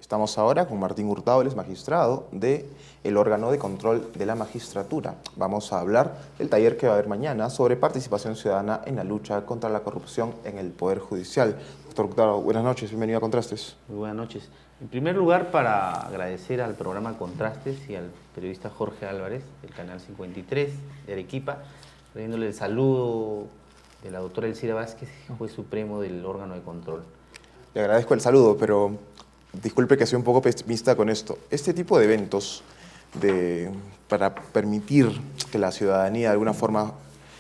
Estamos ahora con Martín Hurtado, él es magistrado del órgano de control de la magistratura. Vamos a hablar del taller que va a haber mañana sobre participación ciudadana en la lucha contra la corrupción en el Poder Judicial. Doctor Hurtado, buenas noches, bienvenido a Contrastes. Muy buenas noches. En primer lugar, para agradecer al programa Contrastes y al periodista Jorge Álvarez, del Canal 53 de Arequipa, trayéndole el saludo de la doctora Elcira Vázquez, juez supremo del órgano de control. Le agradezco el saludo, pero disculpe que sea un poco pesimista con esto. Este tipo de eventos para permitir que la ciudadanía de alguna forma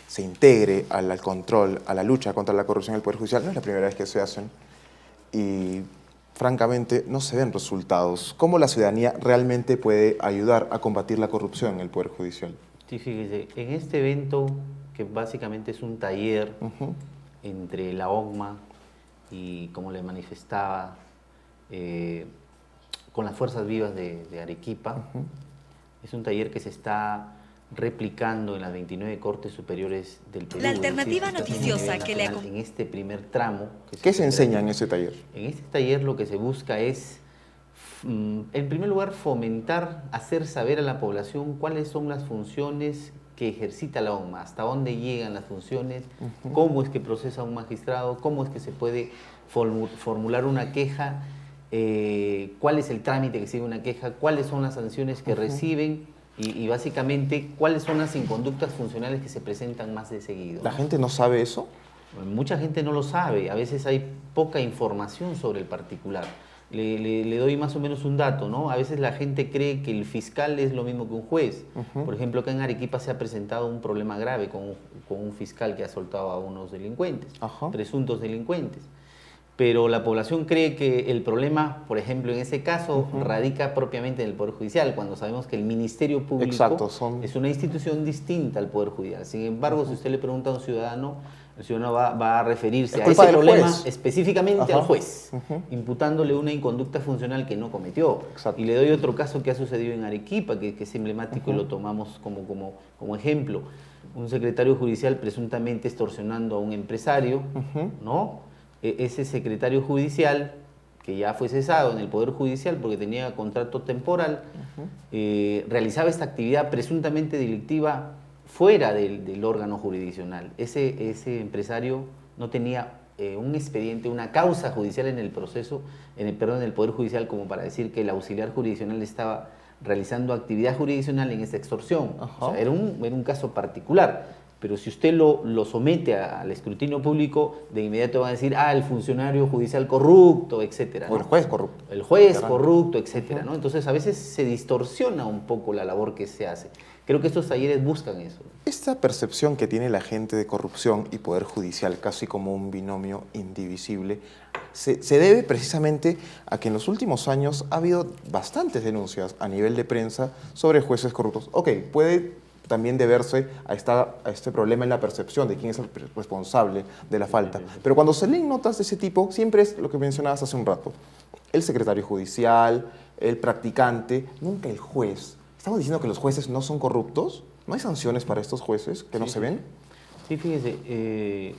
se integre al control, a la lucha contra la corrupción en el Poder Judicial, no es la primera vez que se hacen y francamente no se ven resultados. ¿Cómo la ciudadanía realmente puede ayudar a combatir la corrupción en el Poder Judicial? Sí, fíjese, en este evento, que básicamente es un taller entre la OCMA y, como le manifestaba, con las fuerzas vivas de Arequipa, es un taller que se está replicando en las 29 Cortes Superiores del Perú. La alternativa noticiosa que le en este primer tramo. ¿Qué se enseña en ese taller? En este taller lo que se busca es, en primer lugar, fomentar, hacer saber a la población cuáles son las funciones que ejercita la OCMA, hasta dónde llegan las funciones, cómo es que procesa un magistrado, cómo es que se puede formular una queja, cuál es el trámite que sigue una queja, cuáles son las sanciones que reciben y básicamente cuáles son las inconductas funcionales que se presentan más de seguido. ¿La gente no sabe eso? Mucha gente no lo sabe, a veces hay poca información sobre el particular. Le doy más o menos un dato, ¿no? A veces la gente cree que el fiscal es lo mismo que un juez. Por ejemplo, acá en Arequipa se ha presentado un problema grave con un fiscal que ha soltado a unos delincuentes, presuntos delincuentes. Pero la población cree que el problema, por ejemplo, en ese caso, radica propiamente en el Poder Judicial, cuando sabemos que el Ministerio Público es una institución distinta al Poder Judicial. Sin embargo, si usted le pregunta a un ciudadano, el ciudadano va a referirse a ese problema específicamente al juez, imputándole una inconducta funcional que no cometió. Y le doy otro caso que ha sucedido en Arequipa, que es emblemático y lo tomamos como ejemplo. Un secretario judicial presuntamente extorsionando a un empresario, ¿no? Ese secretario judicial, que ya fue cesado en el Poder Judicial porque tenía contrato temporal, realizaba esta actividad presuntamente delictiva fuera del órgano jurisdiccional. Ese empresario no tenía un expediente, una causa judicial en el proceso, en el Poder Judicial, como para decir que el auxiliar jurisdiccional estaba realizando actividad jurisdiccional en esa extorsión. O sea, era un caso particular. Pero si usted lo somete al escrutinio público, de inmediato van a decir, el funcionario judicial corrupto, etcétera, ¿no? O el juez corrupto. El juez corrupto, etcétera, ¿no? Entonces a veces se distorsiona un poco la labor que se hace. Creo que estos talleres buscan eso. Esta percepción que tiene la gente de corrupción y poder judicial, casi como un binomio indivisible, se debe precisamente a que en los últimos años ha habido bastantes denuncias a nivel de prensa sobre jueces corruptos. Ok, puede también deberse a este problema en la percepción de quién es el responsable de la falta. Pero cuando se leen notas de ese tipo, siempre es lo que mencionabas hace un rato. El secretario judicial, el practicante, nunca el juez. ¿Estamos diciendo que los jueces no son corruptos? ¿No hay sanciones para estos jueces que no se ven? Sí, fíjese,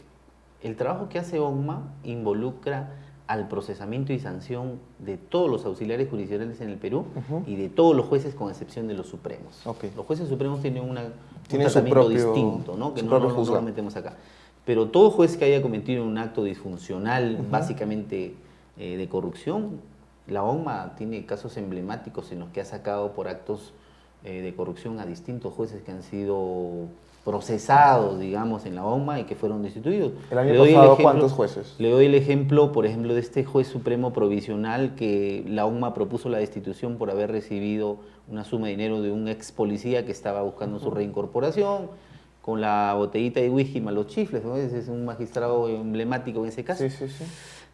el trabajo que hace OCMA involucra al procesamiento y sanción de todos los auxiliares jurisdiccionales en el Perú y de todos los jueces con excepción de los supremos. Los jueces supremos tienen un tratamiento distinto, ¿no? Que no lo metemos acá. Pero todo juez que haya cometido un acto disfuncional, básicamente de corrupción, la OCMA tiene casos emblemáticos en los que ha sacado por actos de corrupción a distintos jueces que han sido procesados, digamos, en la OCMA y que fueron destituidos. El año pasado, ¿cuántos jueces? Le doy el ejemplo, por ejemplo, de este juez supremo provisional que la OCMA propuso la destitución por haber recibido una suma de dinero de un ex policía que estaba buscando su reincorporación, con la botellita de whisky más los chifles, ¿no? Ese es un magistrado emblemático en ese caso.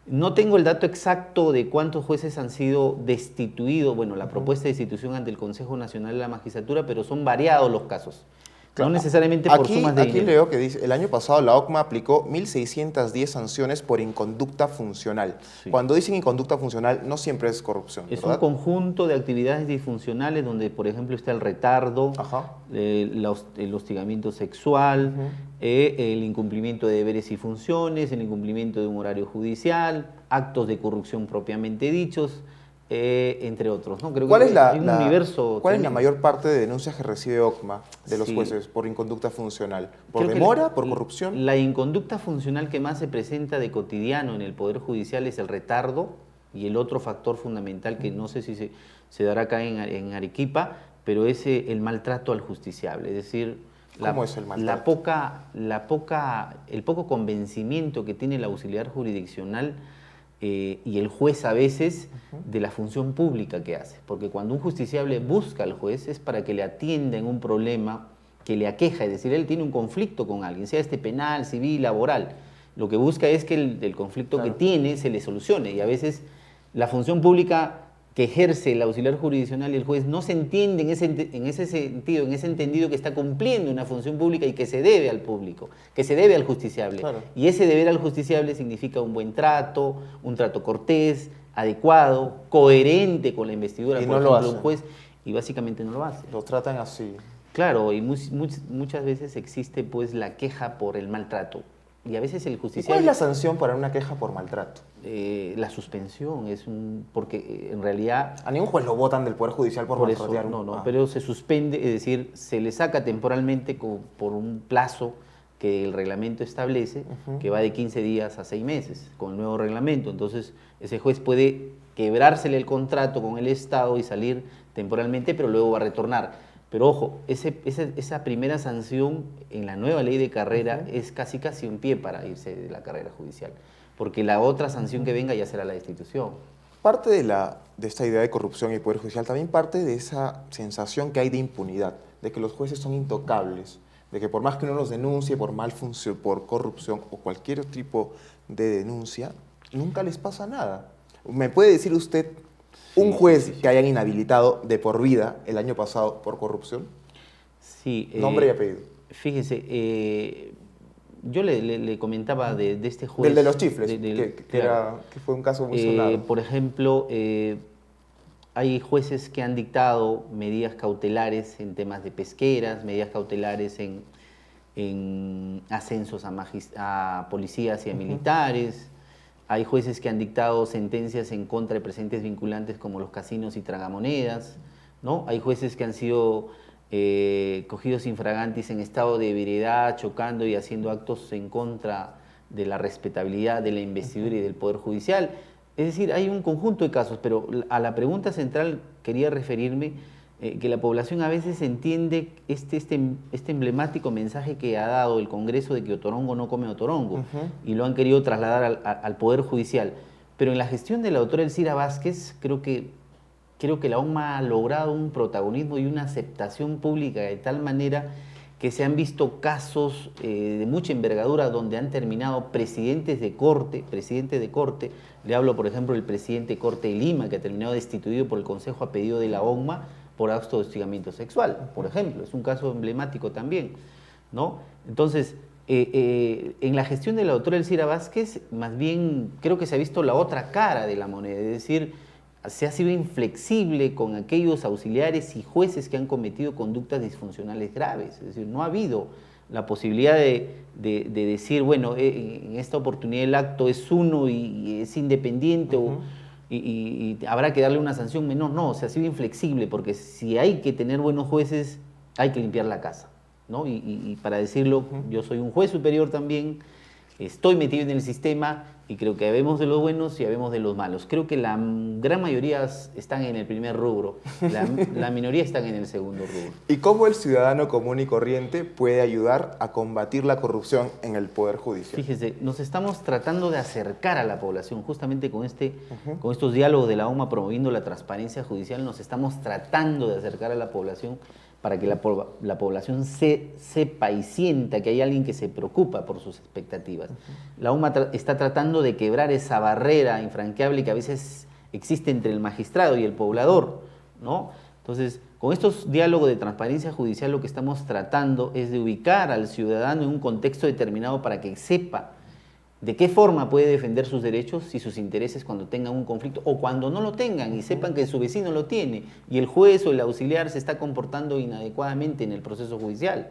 No tengo el dato exacto de cuántos jueces han sido destituidos, bueno, la propuesta de destitución ante el Consejo Nacional de la Magistratura, pero son variados los casos. Claro. No necesariamente por sumas de dinero. Aquí leo que dice, el año pasado la OCMA aplicó 1.610 sanciones por inconducta funcional. Cuando dicen inconducta funcional, no siempre es corrupción, es ¿verdad? Un conjunto de actividades disfuncionales donde, por ejemplo, está el retardo, el hostigamiento sexual, el incumplimiento de deberes y funciones, el incumplimiento de un horario judicial, actos de corrupción propiamente dichos, entre otros, ¿no? Creo ¿Cuál que es la, hay un universo cuál es la tremendo. mayor parte de denuncias que recibe OCMA de los Sí. jueces por inconducta funcional? ¿Por Creo que demora? ¿Por corrupción? La inconducta funcional que más se presenta de cotidiano en el Poder Judicial es el retardo, y el otro factor fundamental que no sé si se dará acá en Arequipa, pero es el maltrato al justiciable, es decir, ¿Cómo es el maltrato? el poco convencimiento que tiene el auxiliar jurisdiccional y el juez a veces de la función pública que hace, porque cuando un justiciable busca al juez es para que le atienda en un problema que le aqueja, es decir, él tiene un conflicto con alguien, sea este penal, civil, laboral, lo que busca es que el conflicto Claro. que tiene se le solucione, y a veces la función pública que ejerce el auxiliar jurisdiccional y el juez no se entiende en ese sentido, en ese entendido que está cumpliendo una función pública y que se debe al público, que se debe al justiciable. Claro. Y ese deber al justiciable significa un buen trato, un trato cortés, adecuado, coherente con la investidura, Y por no lo ejemplo, un hacen. juez, y básicamente no lo hace. Lo tratan así. Claro, y muchas veces existe pues la queja por el maltrato. Y a veces el ¿Y cuál es justiciable... la sanción para una queja por maltrato? La suspensión es porque en realidad A ningún juez lo votan del Poder Judicial por eso maltratar. no, Ah. pero se suspende, es decir, se le saca temporalmente por un plazo que el reglamento establece, que va de 15 días a 6 meses con el nuevo reglamento. Entonces ese juez puede quebrársele el contrato con el Estado y salir temporalmente, pero luego va a retornar. Pero ojo, esa primera sanción en la nueva ley de carrera es casi un pie para irse de la carrera judicial, porque la otra sanción que venga ya será la destitución. Parte de esta idea de corrupción y poder judicial también parte de esa sensación que hay de impunidad, de que los jueces son intocables, de que por más que uno los denuncie por mal función, por corrupción o cualquier tipo de denuncia, nunca les pasa nada. ¿Me puede decir usted un juez que hayan inhabilitado de por vida el año pasado por corrupción? Sí. Nombre y apellido. Fíjese, yo le comentaba de este juez... Del de los chifles, claro. que fue un caso muy sonado. Por ejemplo, hay jueces que han dictado medidas cautelares en temas de pesqueras, medidas cautelares en ascensos a policías y a militares. Hay jueces que han dictado sentencias en contra de precedentes vinculantes como los casinos y tragamonedas, ¿no? Hay jueces que han sido cogidos infragantis en estado de ebriedad, chocando y haciendo actos en contra de la respetabilidad de la investidura y del Poder Judicial. Es decir, hay un conjunto de casos, pero a la pregunta central quería referirme que la población a veces entiende este emblemático mensaje que ha dado el Congreso de que Otorongo no come otorongo, y lo han querido trasladar al Poder Judicial. Pero en la gestión de la doctora Elcira Vázquez, creo que la OMA ha logrado un protagonismo y una aceptación pública de tal manera que se han visto casos de mucha envergadura donde han terminado presidentes de corte, le hablo por ejemplo del presidente de Corte de Lima, que ha terminado destituido por el Consejo a pedido de la OMA por acto de hostigamiento sexual, por ejemplo, es un caso emblemático también, ¿no? Entonces, en la gestión de la doctora Elcira Vázquez, más bien creo que se ha visto la otra cara de la moneda, es decir, se ha sido inflexible con aquellos auxiliares y jueces que han cometido conductas disfuncionales graves. Es decir, no ha habido la posibilidad de decir, bueno, en esta oportunidad el acto es uno y es independiente y habrá que darle una sanción menor. No, se ha sido inflexible, porque si hay que tener buenos jueces, hay que limpiar la casa, ¿no? Y para decirlo, yo soy un juez superior también, estoy metido en el sistema y creo que habemos de los buenos y habemos de los malos. Creo que la gran mayoría están en el primer rubro, la minoría están en el segundo rubro. ¿Y cómo el ciudadano común y corriente puede ayudar a combatir la corrupción en el Poder Judicial? Fíjese, nos estamos tratando de acercar a la población, justamente con estos diálogos de la OMA promoviendo la transparencia judicial, nos estamos tratando de acercar a la población para que la población sepa y sienta que hay alguien que se preocupa por sus expectativas. La UMA está tratando de quebrar esa barrera infranqueable que a veces existe entre el magistrado y el poblador, ¿no? Entonces, con estos diálogos de transparencia judicial lo que estamos tratando es de ubicar al ciudadano en un contexto determinado para que sepa de qué forma puede defender sus derechos y sus intereses cuando tengan un conflicto o cuando no lo tengan y sepan que su vecino lo tiene y el juez o el auxiliar se está comportando inadecuadamente en el proceso judicial.